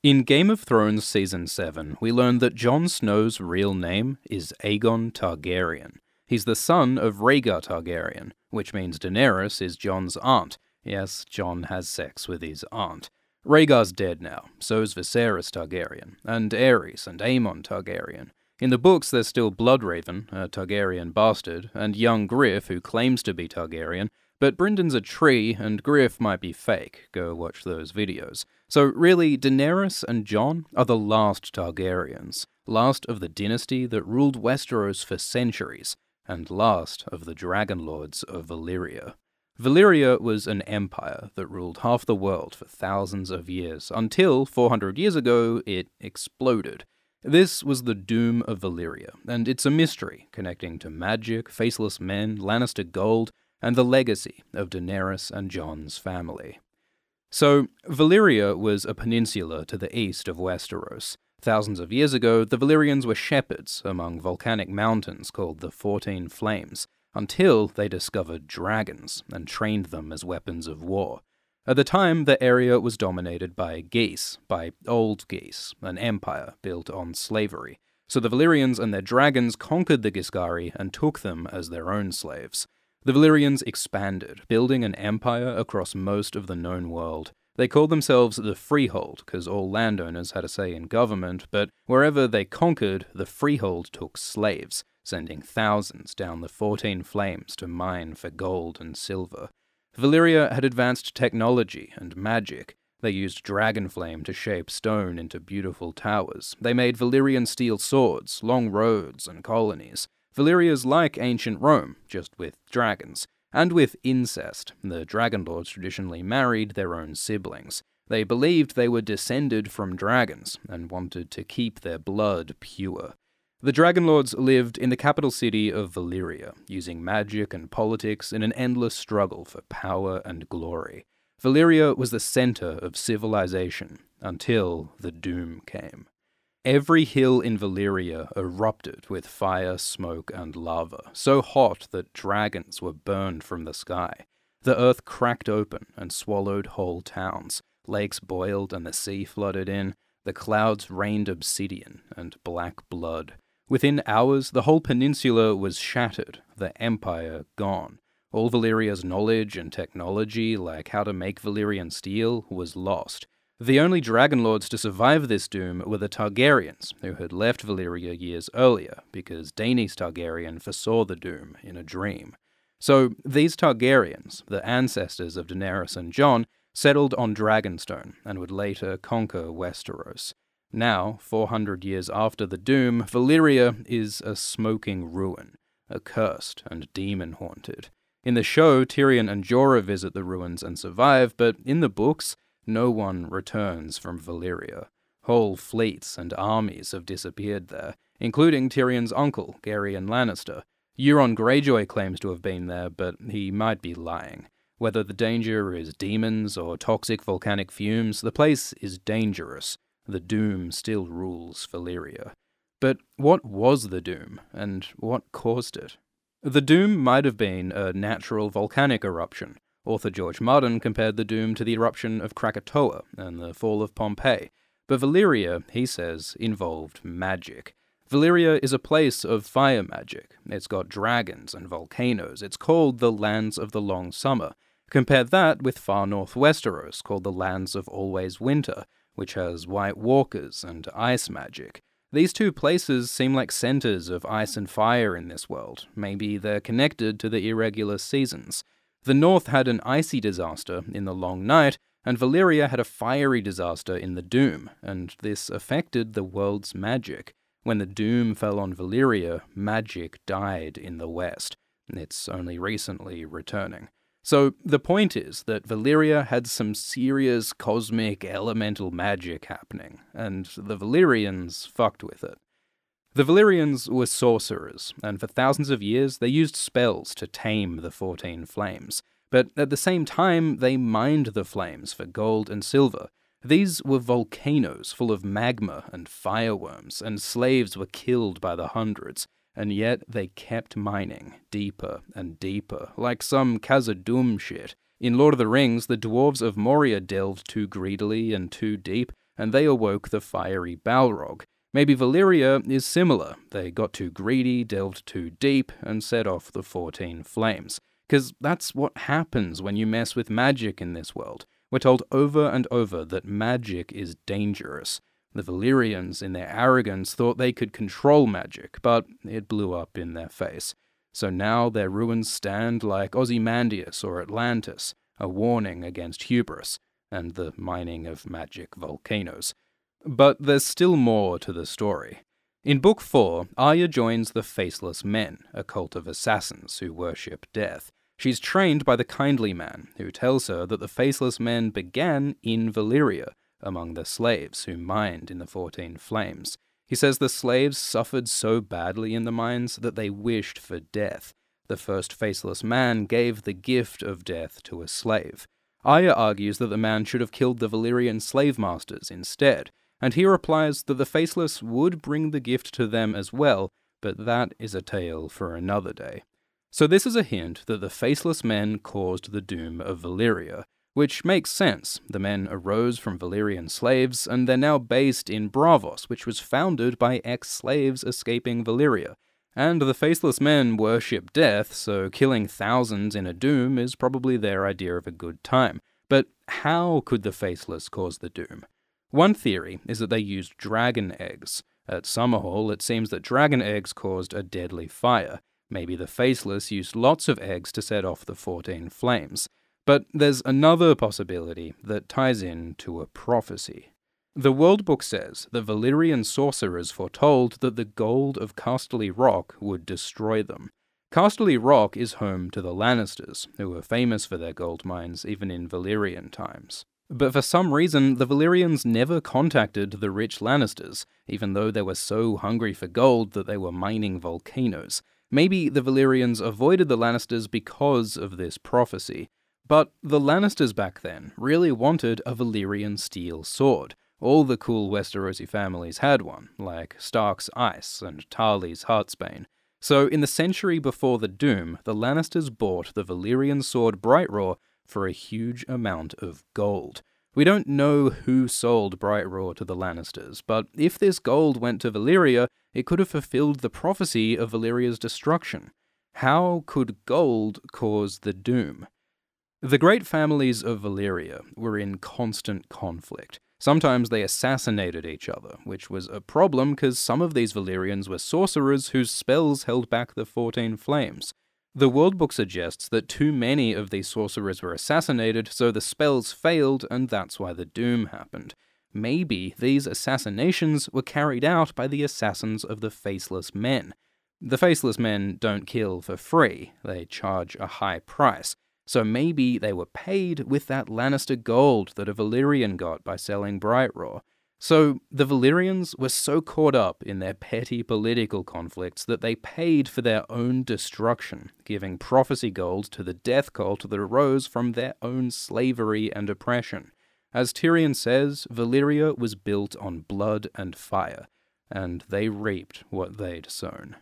In Game of Thrones Season 7, we learn that Jon Snow's real name is Aegon Targaryen. He's the son of Rhaegar Targaryen, which means Daenerys is Jon's aunt. Yes, Jon has sex with his aunt. Rhaegar's dead now, so's Viserys Targaryen, and Aerys and Aemon Targaryen. In the books there's still Bloodraven, a Targaryen bastard, and young Griff, who claims to be Targaryen, but Bryndon's a tree, and Griff might be fake. Go watch those videos. So really, Daenerys and Jon are the last Targaryens, last of the dynasty that ruled Westeros for centuries, and last of the Dragon Lords of Valyria. Valyria was an empire that ruled half the world for thousands of years, until 400 years ago it exploded. This was the Doom of Valyria, and it's a mystery connecting to magic, faceless men, Lannister gold, and the legacy of Daenerys and Jon's family. So, Valyria was a peninsula to the east of Westeros. Thousands of years ago, the Valyrians were shepherds among volcanic mountains called the 14 Flames, until they discovered dragons and trained them as weapons of war. At the time, the area was dominated by geese, by old geese, an empire built on slavery. So the Valyrians and their dragons conquered the Giscari and took them as their own slaves. The Valyrians expanded, building an empire across most of the known world. They called themselves the Freehold, because all landowners had a say in government, but wherever they conquered, the Freehold took slaves, sending thousands down the 14 Flames to mine for gold and silver. Valyria had advanced technology and magic. They used dragon flame to shape stone into beautiful towers. They made Valyrian steel swords, long roads, and colonies. Valyria's like ancient Rome, just with dragons. And with incest. The Dragon Lords traditionally married their own siblings. They believed they were descended from dragons, and wanted to keep their blood pure. The Dragon Lords lived in the capital city of Valyria, using magic and politics in an endless struggle for power and glory. Valyria was the center of civilization, until the Doom came. Every hill in Valyria erupted with fire, smoke, and lava, so hot that dragons were burned from the sky. The earth cracked open and swallowed whole towns. Lakes boiled and the sea flooded in. The clouds rained obsidian and black blood. Within hours, the whole peninsula was shattered, the empire gone. All Valyria's knowledge and technology, like how to make Valyrian steel, was lost. The only Dragon Lords to survive this doom were the Targaryens, who had left Valyria years earlier, because Daenerys Targaryen foresaw the doom in a dream. So these Targaryens, the ancestors of Daenerys and Jon, settled on Dragonstone, and would later conquer Westeros. Now, 400 years after the doom, Valyria is a smoking ruin, accursed and demon-haunted. In the show, Tyrion and Jorah visit the ruins and survive, but in the books, no one returns from Valyria. Whole fleets and armies have disappeared there, including Tyrion's uncle, Gerion Lannister. Euron Greyjoy claims to have been there, but he might be lying. Whether the danger is demons or toxic volcanic fumes, the place is dangerous. The Doom still rules Valyria. But what was the Doom, and what caused it? The Doom might have been a natural volcanic eruption. Author George Martin compared the Doom to the eruption of Krakatoa and the fall of Pompeii, but Valyria, he says, involved magic. Valyria is a place of fire magic. It's got dragons and volcanoes. It's called the Lands of the Long Summer. Compare that with far north Westeros, called the Lands of Always Winter, which has White Walkers and ice magic. These two places seem like centers of ice and fire in this world. Maybe they're connected to the irregular seasons. The North had an icy disaster in the Long Night, and Valyria had a fiery disaster in the Doom, and this affected the world's magic. When the Doom fell on Valyria, magic died in the West. It's only recently returning. So the point is that Valyria had some serious cosmic elemental magic happening, and the Valyrians fucked with it. The Valyrians were sorcerers, and for thousands of years they used spells to tame the 14 Flames. But at the same time, they mined the flames for gold and silver. These were volcanoes full of magma and fireworms, and slaves were killed by the hundreds. And yet they kept mining, deeper and deeper, like some Khazad-dûm shit. In Lord of the Rings, the dwarves of Moria delved too greedily and too deep, and they awoke the fiery Balrog. Maybe Valyria is similar. They got too greedy, delved too deep, and set off the 14 flames. 'Cause that's what happens when you mess with magic in this world. We're told over and over that magic is dangerous. The Valyrians, in their arrogance, thought they could control magic, but it blew up in their face. So now their ruins stand like Ozymandias or Atlantis, a warning against hubris and the mining of magic volcanoes. But there's still more to the story. In Book 4, Arya joins the Faceless Men, a cult of assassins who worship death. She's trained by the Kindly Man, who tells her that the Faceless Men began in Valyria, among the slaves who mined in the 14 flames. He says the slaves suffered so badly in the mines that they wished for death. The first Faceless Man gave the gift of death to a slave. Arya argues that the man should have killed the Valyrian slave masters instead, and he replies that the Faceless would bring the gift to them as well, but that is a tale for another day. So this is a hint that the Faceless Men caused the doom of Valyria, which makes sense. The men arose from Valyrian slaves, and they're now based in Braavos, which was founded by ex-slaves escaping Valyria. And the Faceless Men worship death, so killing thousands in a doom is probably their idea of a good time. But how could the Faceless cause the doom? One theory is that they used dragon eggs. At Summerhall, it seems that dragon eggs caused a deadly fire. Maybe the Faceless used lots of eggs to set off the 14 flames. But there's another possibility that ties in to a prophecy. The World Book says that Valyrian sorcerers foretold that the gold of Casterly Rock would destroy them. Casterly Rock is home to the Lannisters, who were famous for their gold mines even in Valyrian times. But for some reason, the Valyrians never contacted the rich Lannisters, even though they were so hungry for gold that they were mining volcanoes. Maybe the Valyrians avoided the Lannisters because of this prophecy. But the Lannisters back then really wanted a Valyrian steel sword. All the cool Westerosi families had one, like Stark's Ice and Tarly's Heartsbane. So in the century before the Doom, the Lannisters bought the Valyrian sword Brightroar for a huge amount of gold. We don't know who sold Brightroar to the Lannisters, but if this gold went to Valyria, it could have fulfilled the prophecy of Valyria's destruction. How could gold cause the Doom? The great families of Valyria were in constant conflict. Sometimes they assassinated each other, which was a problem because some of these Valyrians were sorcerers whose spells held back the 14 flames. The World Book suggests that too many of these sorcerers were assassinated, so the spells failed, and that's why the Doom happened. Maybe these assassinations were carried out by the assassins of the Faceless Men. The Faceless Men don't kill for free, they charge a high price. So maybe they were paid with that Lannister gold that a Valyrian got by selling Brightroar. So the Valyrians were so caught up in their petty political conflicts that they paid for their own destruction, giving prophecy gold to the death cult that arose from their own slavery and oppression. As Tyrion says, Valyria was built on blood and fire, and they reaped what they'd sown.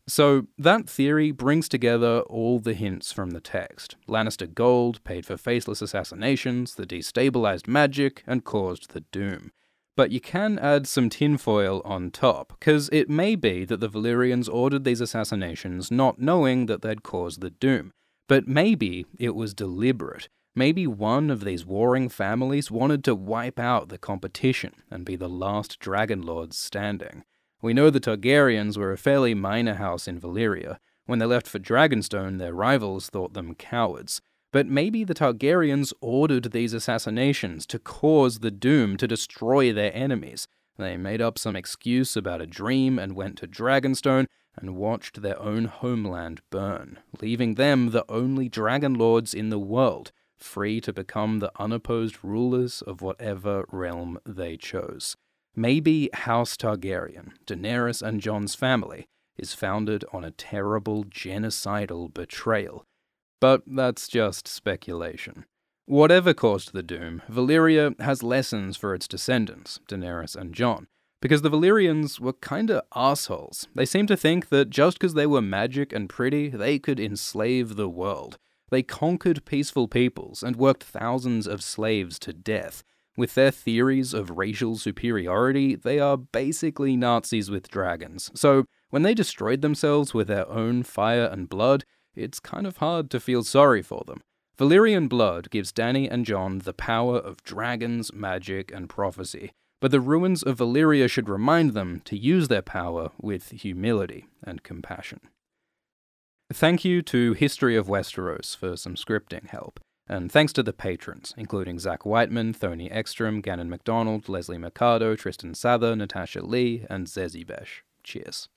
So that theory brings together all the hints from the text. Lannister gold paid for faceless assassinations, the destabilized magic, and caused the Doom. But you can add some tinfoil on top, because it may be that the Valyrians ordered these assassinations not knowing that they'd cause the Doom. But maybe it was deliberate. Maybe one of these warring families wanted to wipe out the competition and be the last Dragon Lords standing. We know the Targaryens were a fairly minor house in Valyria. When they left for Dragonstone, their rivals thought them cowards. But maybe the Targaryens ordered these assassinations to cause the Doom, to destroy their enemies. They made up some excuse about a dream and went to Dragonstone and watched their own homeland burn, leaving them the only Dragon Lords in the world, free to become the unopposed rulers of whatever realm they chose. Maybe House Targaryen, Daenerys and Jon's family, is founded on a terrible genocidal betrayal. But that's just speculation. Whatever caused the Doom, Valyria has lessons for its descendants, Daenerys and Jon, because the Valyrians were kinda assholes. They seem to think that just because they were magic and pretty, they could enslave the world. They conquered peaceful peoples and worked thousands of slaves to death. With their theories of racial superiority, they are basically Nazis with dragons, so when they destroyed themselves with their own fire and blood, it's kind of hard to feel sorry for them. Valyrian blood gives Dany and Jon the power of dragons, magic, and prophecy, but the ruins of Valyria should remind them to use their power with humility and compassion. Thank you to History of Westeros for some scripting help, and thanks to the patrons, including Zach Whiteman, Thony Ekstrom, Gannon MacDonald, Leslie Mercado, Tristan Sather, Natasha Lee, and Zezi Besh. Cheers.